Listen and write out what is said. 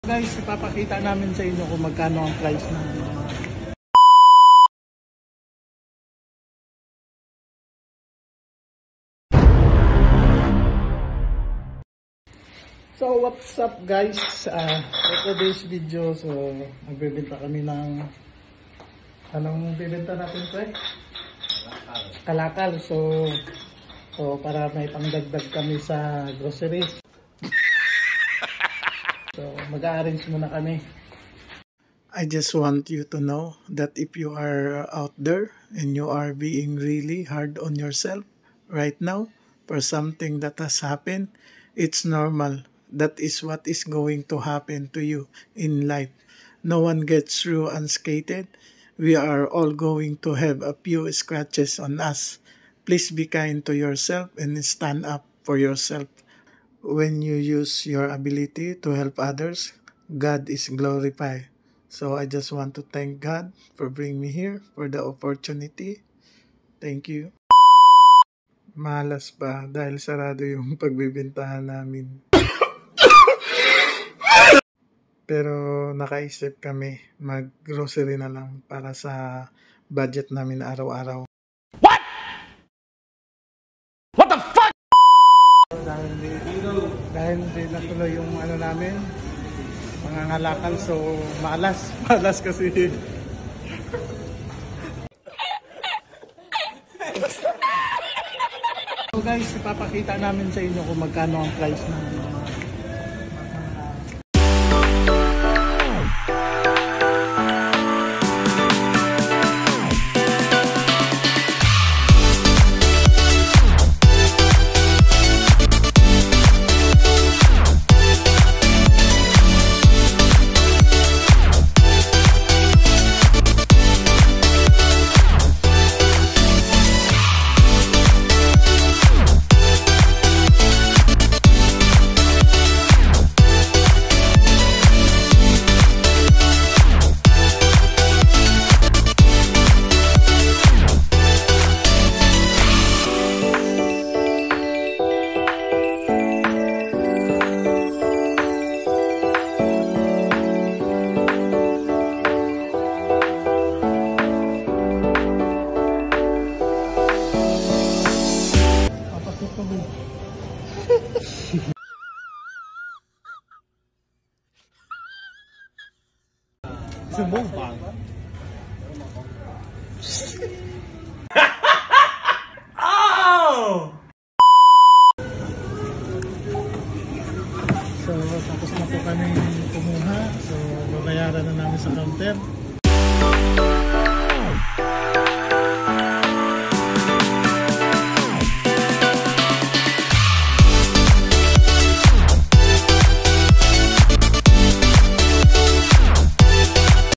Guys, ipapakita namin sa inyo kung magkano ang price ng So what's up guys, for today's video, so magbebenta kami ng anong bibenta natin pre? Kalakal. So para may pangdagdag kami sa groceries. So mag-arrange muna kami. I just want you to know that if you are out there and you are being really hard on yourself right now for something that has happened, it's normal. That is what is going to happen to you in life. No one gets through unscathed. We are all going to have a few scratches on us. Please be kind to yourself and stand up for yourself. When you use your ability to help others, God is glorified. So I just want to thank God for bringing me here, for the opportunity. Thank you. Malas pa dahil sarado yung pagbibintahan namin. Pero nakaisip kami, mag-grocery na lang para sa budget namin araw-araw. What? What the fuck? Dahil hindi natuloy yung ano namin, mga ngalakal, so malas kasi. So guys, ipapakita namin sa inyo kung magkano ang price ng sumbong pa. Oh! So tapos na po kami kumuha. So babayaran na namin sa counter.